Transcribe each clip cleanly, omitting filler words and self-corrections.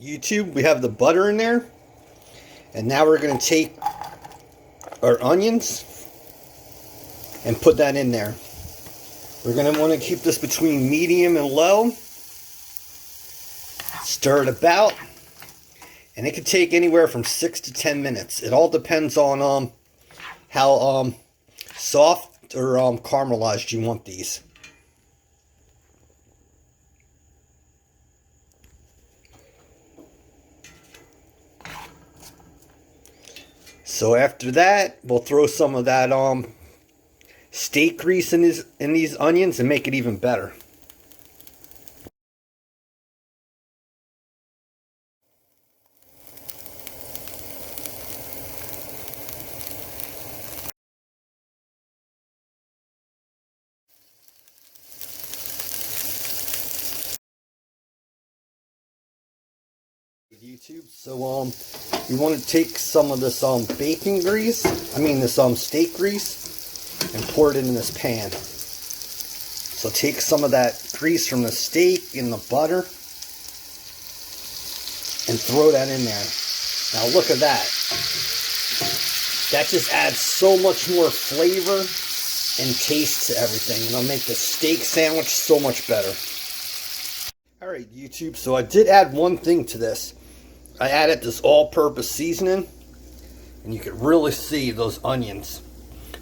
YouTube, we have the butter in there. And now we're going to take our onions and put that in there. We're going to want to keep this between medium and low. Stir it about. And it could take anywhere from 6 to 10 minutes. It all depends on how soft or caramelized you want these. So after that, we'll throw some of that steak grease in these onions and make it even better. YouTube, so you want to take some of this bacon grease, this steak grease, and pour it into this pan. So take some of that grease from the steak in the butter and throw that in there. Now look at that. That just adds so much more flavor and taste to everything, and it'll make the steak sandwich so much better. Alright YouTube, so I did add one thing to this. I added this all-purpose seasoning, and you can really see those onions.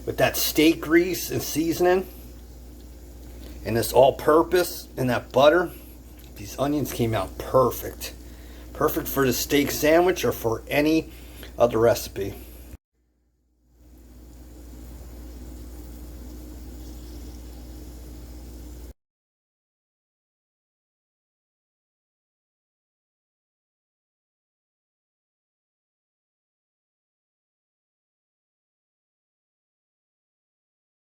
With that steak grease and seasoning, and this all-purpose and that butter, these onions came out perfect. Perfect for the steak sandwich or for any other recipe.